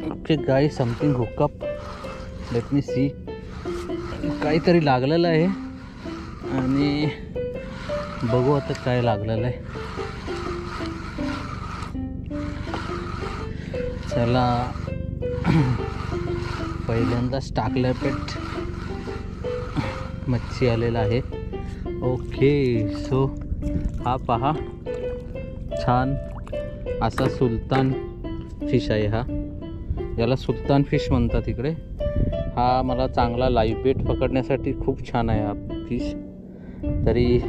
Okay guys, something hookup. Let me see. काहीतरी लागलेलं आहे आणि बघू आता काय लागलेलं आहे. चला पहिल्यांदाच टाकलं पेट मच्छी आलेला आहे. ओके, सो हा पहा, छान असा सुलतान फिश आहे. हा याला सुलतान फिश म्हणतात इकडे. हा मला चांगला लाईव्ह बेट पकडण्यासाठी खूप छान आहे हा फिश. तरी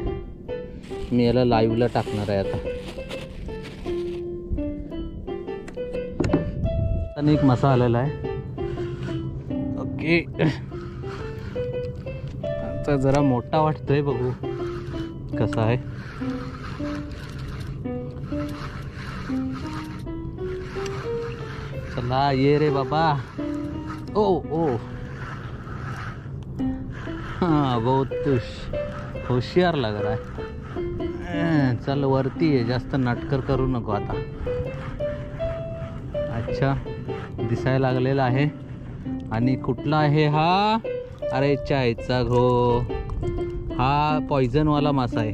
मी याला लाईव्हला टाकणार आहे आता. आणि एक मासा आलेला आहे. ओके, आता जरा मोठा वाटतोय, बघू कसा आहे. चला ये रे बाबा. ओ ओ हाँ, बहुत होशियार लग रहा है. चल वरती आहे, जास्त नाटकर करू नको आता. अच्छा, दिसायला लागलेला आहे. आणि कुठला आहे हा? अरे चायचा घो. हा पॉइझनवाला मासा आहे.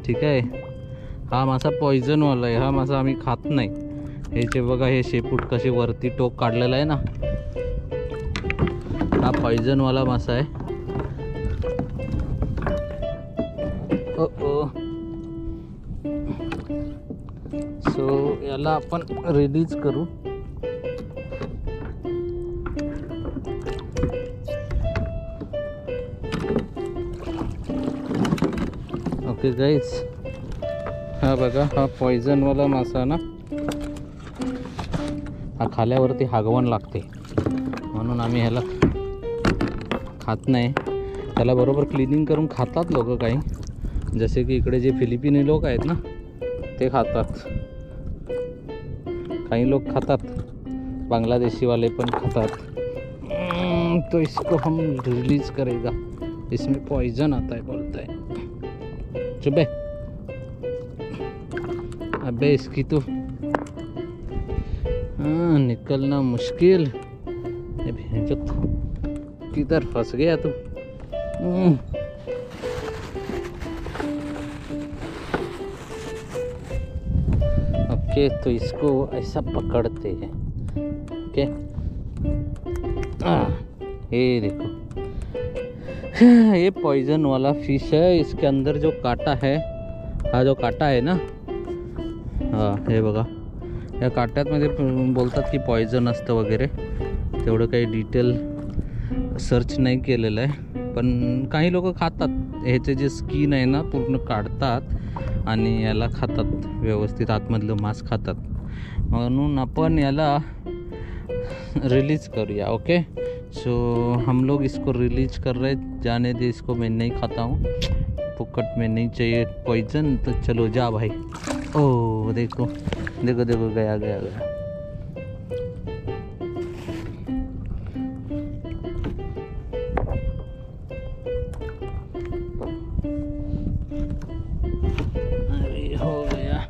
ठीक आहे, हा मासा पॉइझनवाला आहे. हा मासा आम्ही खात नाही. हे जे बघा, हे शेपूट कसे वरती टोक काढलेला आहे ना, हा पॉइझनवाला मासा आहे. ओ ओ, सो याला आपण रिलीज करू. ओके गाईज, हा बघा, हा पॉइझनवाला मासा ना. हा खाल्यावरती हागवण लागते म्हणून आम्ही ह्याला खात नाही. त्याला बरोबर क्लिनिंग करून खातात लोक काही, जसे की इकडे जे फिलिपिनी लोक आहेत ना ते खातात. काही लोक खातात, बांग्लादेशी वाले पण खातात. तो इसको हम रिलीज करेगा, इसमें पॉइजन आता है बोलता है. चुपे, अबे इसकी तो निकलना मुश्किल. किधर फंस गया तू? ओके, तो इसको ऐसा पकड़ते हैं. ओके, ये देखो, ये पॉइजन वाला फिश है. इसके अंदर जो काटा है, हा जो काटा आहे ना, हा हे बघा, या काट्यामध्ये बोलतात की पॉइझन असतं वगैरे. तेवढं काही डिटेल सर्च नाही केलेलं आहे, पण काही लोक खातात. ह्याचे जे स्किन आहे ना पूर्ण काढतात आणि याला खातात, व्यवस्थित आतमधलं मांस खातात. म्हणून आपण याला रिलीज करूया. ओके, सो हम लोग इसको रिलीज कर रहे. जाने दे इसको, मैं नहीं खाता हूँ, फुकट में नहीं चाहिए पॉइजन. तो चलो जा भाई. ओ देखो देखो देखो, गया गया गया. अरे हो गया.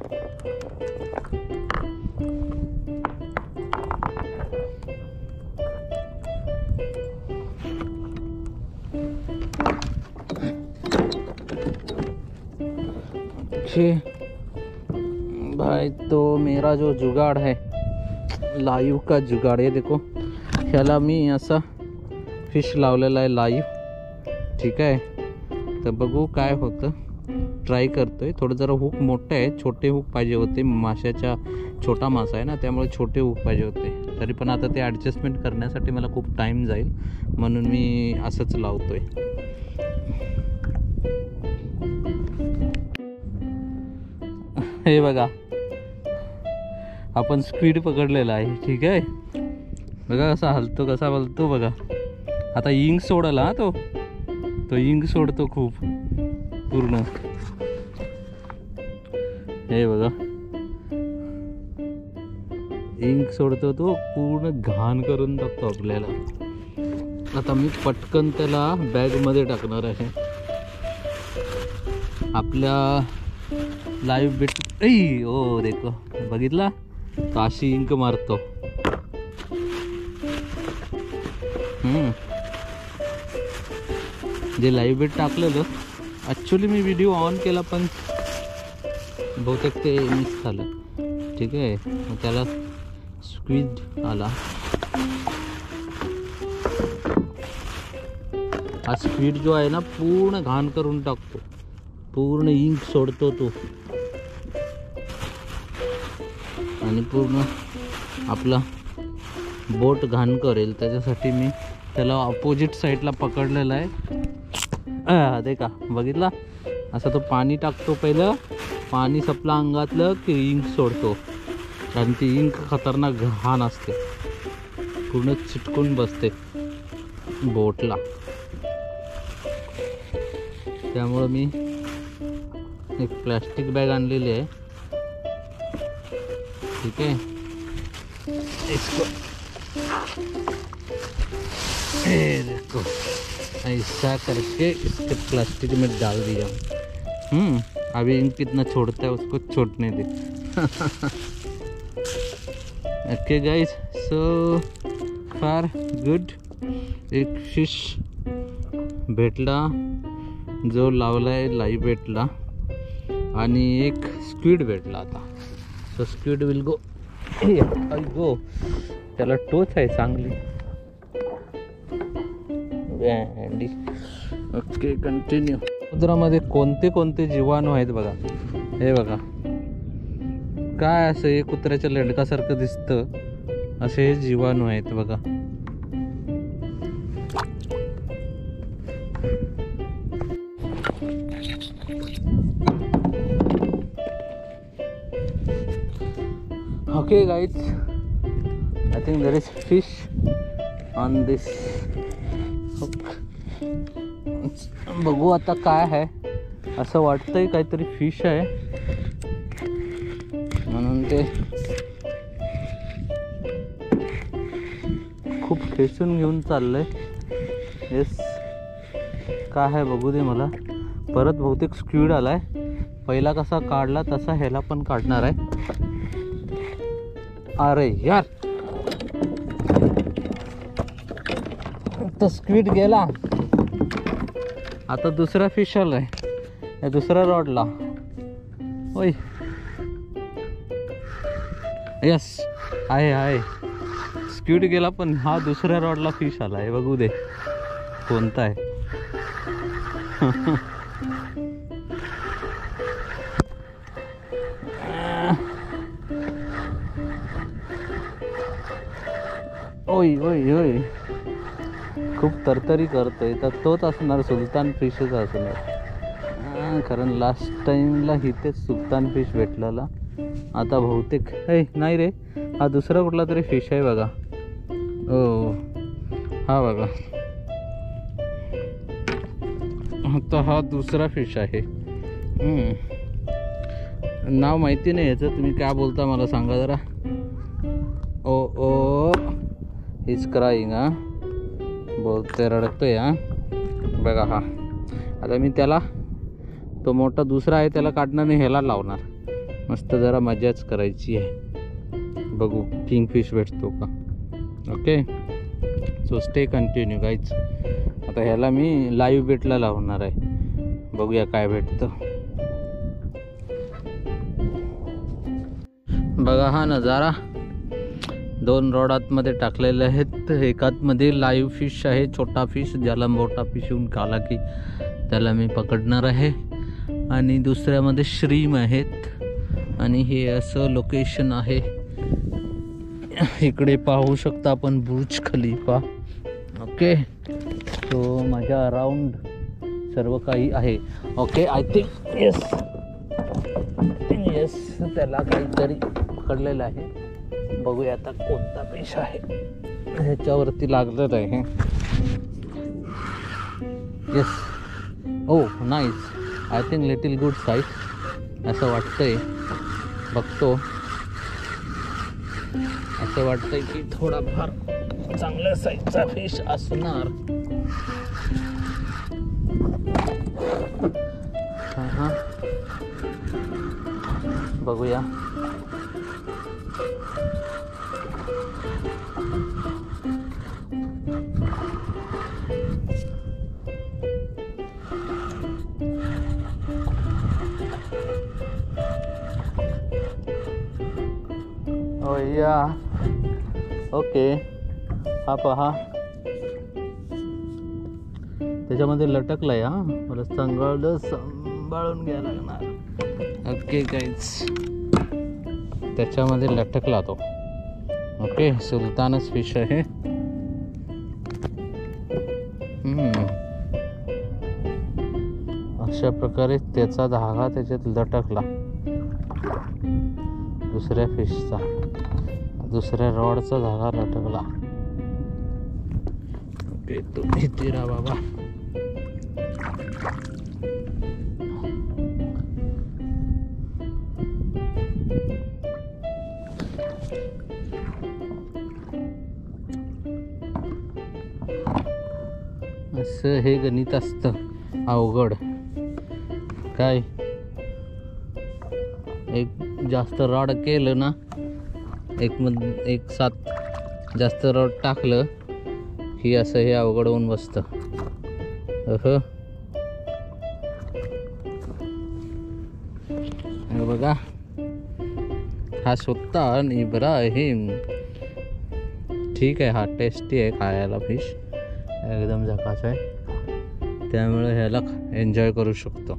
भाई, तो मेरा जो जुगाड़ है, लाईव का जुगाड़, हे देखो, ह्याला मी असा फिश लावलेला आहे लाईव्ह. ठीक आहे, तर बघू काय होतं. ट्राय करतोय. थोडं जरा हुक मोठं आहे, छोटे हुक पाहिजे होते. माशाचा छोटा मासा आहे ना, त्यामुळे छोटे हुक पाहिजे होते. तरी पण आता ते ॲडजस्टमेंट करण्यासाठी मला खूप टाईम जाईल, म्हणून मी असंच लावतोय. हे बघा, आपण स्क्विड पकडलेला आहे. ठीक आहे, बघा कसा हलतो, कसा बोलतो बघा. आता इंग सोडला हा, तो इंग सोडतो खूप पूर्ण. हे बघा, इंग सोडतो तो, पूर्ण घाण करून टाकतो आपल्याला. आता मी पटकन त्याला बॅगमध्ये टाकणार आहे. आपल्या लाईव्ह भेट. ओ देखो, बघितला, अशी इंक मारतो. जे लाईव्ह बेट टाकलेलं ॲक्च्युली मी व्हिडिओ ऑन केला पण बहुतेक ते मिस झालं. ठीक आहे, मग त्याला स्क्वीड आला. हा स्क्वीड जो आहे ना पूर्ण घाण करून टाकतो, पूर्ण इंक सोडतो तो आणि पूर्ण आपला बोट घाण करेल. त्याच्यासाठी मी त्याला ऑपोजिट साईडला पकडलेला आहे. ते का बघितला, असं तो पाणी टाकतो, पहिलं पाणी सपला अंगातलं की इंक सोडतो आणि ती इंक खतरनाक घाण असते, पूर्ण चिटकून बसते बोटला. त्यामुळं मी एक प्लॅस्टिक बॅग आणलेली आहे. ठीक है, इसको देखो ऐसा करके इसके प्लास्टिक में डाल दिया. अभी इंक कितना छोड़ता है उसको छोड़ने दे. ओके गाइस, सो फार गुड. एक फिश भेटला जो लावलाय लाईव्ह भेटला आणि एक स्क्वीड भेटला. आता सो स्क्वीड विल गो गो. त्याला टोच आहे चांगली. Okay, continue. समुद्रामध्ये कोणते कोणते जीवाणू आहेत बघा. हे बघा, काय असं हे कुत्र्याच्या लेंडकासारखं दिसतं, असे हे जीवाणू आहेत बघा. Okay guys, I think there is fish on this hook. बघू आता काय आहे. असं वाटतंय काहीतरी फिश आहे म्हणून ते खूप खेचून घेऊन चाललंय. येस, काय आहे बघू दे मला. परत बहुतेक स्क्वीड आलाय. पहिला कसा काढला तसा ह्याला पण काढणार आहे. अरे यार, तो स्क्वीड गेला. आता दुसरा फिश आलाय या दुसऱ्या रॉडला. ओय, यस, आहे. स्क्वीड गेला पण हा दुसऱ्या रॉडला फिश आला आहे. बघू दे कोणता आहे. ओय ओय ओय, खूप तरतरी करतोय. तर तोच असणार, सुलतान फिशच असणार. कारण लास्ट टाइमला इथेच सुलतान फिश भेटलेला. आता बहुतेक नाही रे, हा दुसरा कुठला तरी फिश आहे बघा. ओ हा बघा, आता हा दुसरा फिश आहे. नाव माहिती नाही याचं, तुम्ही काय बोलता मला सांगा जरा. ओ ओ, इज क्राईंग. बोलते, रडतोय. बघा हा. आता मी त्याला, तो मोठा दुसरा आहे त्याला काढणार नाही, ह्याला लावणार. मस्त जरा मजाच करायची आहे. बघू किंगफिश भेटतो का. Okay, so stay continue guys. आता ह्याला मी लाईव्ह बेटला लावणार आहे. बघूया काय भेटतं. बघा हा नजारा. 2 रॉड आतमध्ये टाकलेले आहेत. एकातमध्ये लाईव्ह फिश आहे, छोटा फिश, ज्याला मोठा फिश येऊन काला की त्याला मी पकडणार आहे. आणि दुसऱ्यामध्ये श्रीम आहेत. आणि हे असं लोकेशन आहे. इकडे पाहू शकता आपण बुर्ज खलिफा. ओके, सो माझ्या अराउंड सर्व काही आहे. ओके, आय थिंक येस त्याला काहीतरी पकडलेलं आहे. बघूया आता कोणता फिश आहे. ह्याच्यावरती लागलेलं आहे. Yes, O nice. I think little good size असं वाटतंय. बघतो, असं वाटतंय की थोडाफार चांगल्या साईजचा फिश असणार. हां, बघूया. या ओके. हा पहा त्याच्यामध्ये लटकलाय. हा मला सांभाळून घ्यायला लागणार. ओके गाईज त्याच्यामध्ये लटकला तो. ओके सुलतानच फिश आहे. अशा प्रकारे त्याचा धागा त्याच्यात लटकला. दुसऱ्या फिशचा दुसऱ्या रॉडचा धागा लटकला. ओके तो इथे राहा बाबा. असं हे गणित असतं अवघड. काय एक जास्त रॉड केलं ना एक साथ जास्त रॉड टाकलं की असं हे अवघड होऊन बसतं. बघा हा स्वतः आणि बरा आहे. ठीक आहे हा टेस्टी आहे खायला. फिश एकदम झकास आहे त्यामुळे ह्याला एन्जॉय करू शकतो.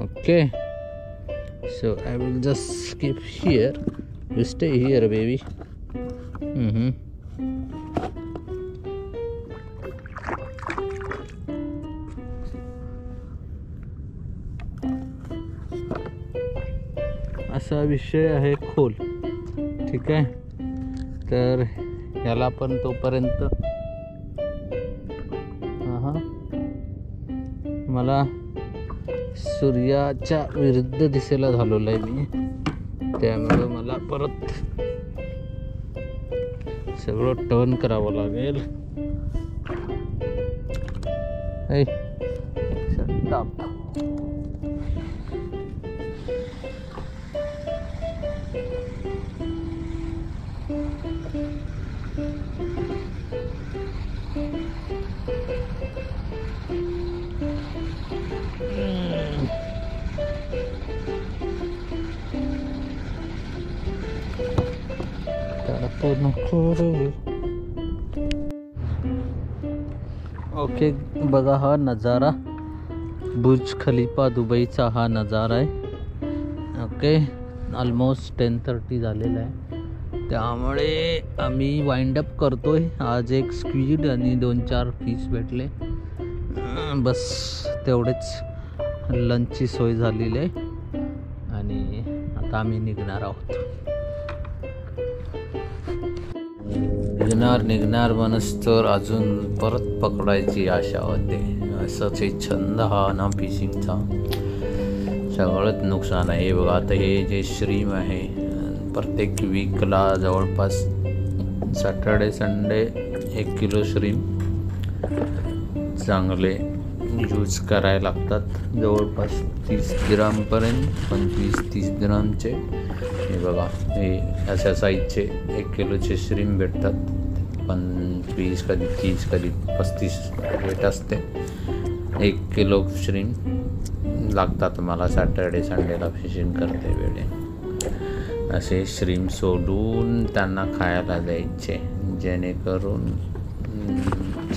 Okay so I will just keep here. You stay here baby. असा विषय आहे खोल. ठीक आहे तर ह्याला पण तोपर्यंत मला सूर्याच्या विरुद्ध दिशेला झालेलो आहे मी. त्यामुळे मला परत सगळं टर्न करावं लागेल. ओके बघा हा नजारा बुर्ज खलिफा दुबईचा हा नजारा आहे. ओके ऑलमोस्ट 10:30 झालेला आहे त्यामुळे आम्ही वाइंड अप करतोय. आज एक स्क्वीड आणि 2-4 फिश भेटले. बस तेवढेच लंचची सोय झालेली आहे आणि आता आम्ही निघणार आहोत. निघणार म्हणूस तर अजून परत पकडायची आशा होते. असंच हे छंद हा ना फिशिंगचा सगळंच नुकसान आहे. बघा आता हे जे श्रीम आहे प्रत्येक वीकला जवळपास सॅटर्डे संडे 1 किलो श्रीम चांगले यूज करायला लागतात. जवळपास 30 ग्रामपर्यंत 25-30 ग्रामचे. हे बघा हे अशा साईजचे 1 किलोचे श्रीम भेटतात. 25 कधी 30 कधी 35 वेट असते. 1 किलो श्रीम लागतात मला सॅटर्डे संडेला फिशिंग करते वेळे. असे श्रीम सोडून त्यांना खायला द्यायचे जेणेकरून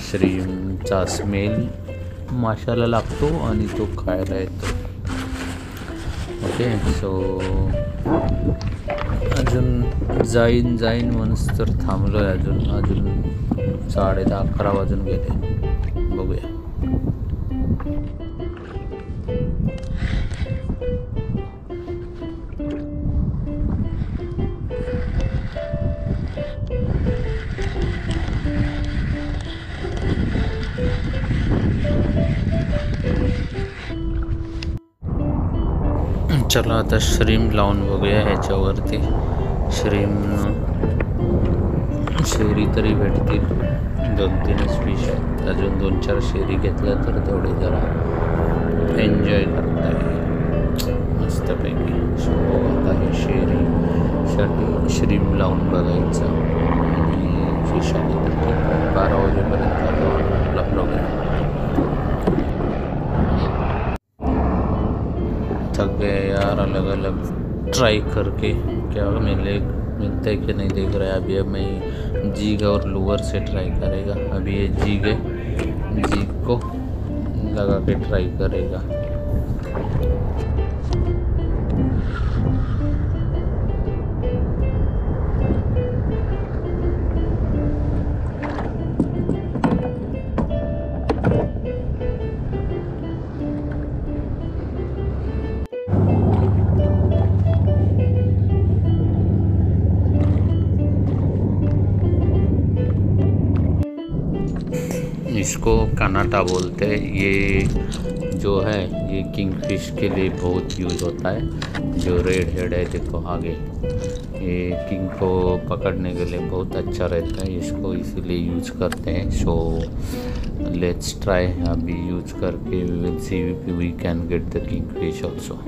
श्रीमचा स्मेल माशाला लागतो आणि तो खायला येतो. ओके सो अजून जाईन म्हणून तर थांबलो आहे. अजून 10:30-11 वाजून गेले. बघूया. चला आता श्रीम लावून बघूया. ह्याच्यावरती श्रीम शेरी तरी भेटतील. 2-3च फिश आहेत. अजून 2-4 शेरी घेतल्या तर तेवढे जरा एन्जॉय करता येईल मस्तपैकी. सो आता हे शेरीसाठी श्रीम लावून बघायचं आणि फिश आली तर ठीक. 12 वाजेपर्यंत आपला प्रोग्राम. थक गए यार अलग अलग ट्राई करके. क्या मिले मिलता है कि नहीं देख रहा है। अभी अब मैं जिग और लूवर से ट्राई करेगा। अभी ये जिग है, जिग को लगा के ट्राई करेगा। इसको कनाटा बोलते हैं। ये जो है ये किंगफिश के लिए बहुत यूज होता है। जो रेड हेड है देखो आगे, ये किंग को पकड़ने के लिए बहुत अच्छा रहता है, इसको इसीलिए यूज करते हैं। सो लेट्स ट्राई, अभी यूज करके we will see if we can get the kingfish also.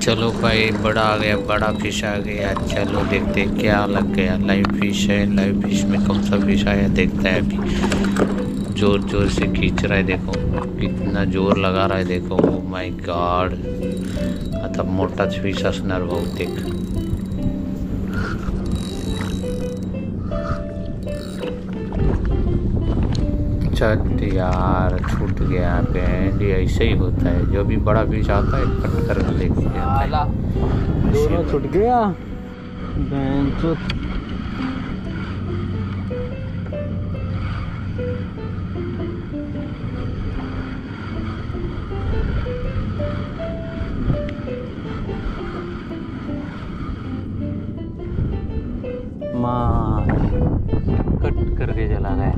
चलो भाई, बड़ा आ गया, बड़ा फिश आ गया। चलो देखते हैं क्या लग गया। लाइव फिश है, लाइव फिश में कौन सा फिश आया देखता है। अभी जोर जोर से खींच रहा है, देखो कितना जोर लगा रहा है, देखो। ओ माय गॉड, आता मोठा फिश असणार बहुतेक। यार छूट गया बैंड। ऐसे ही होता है, जो भी बड़ा फिश आता है कट कर लेके जाता है। दोनों छूट गया बैंड। मार कट करके चला गया।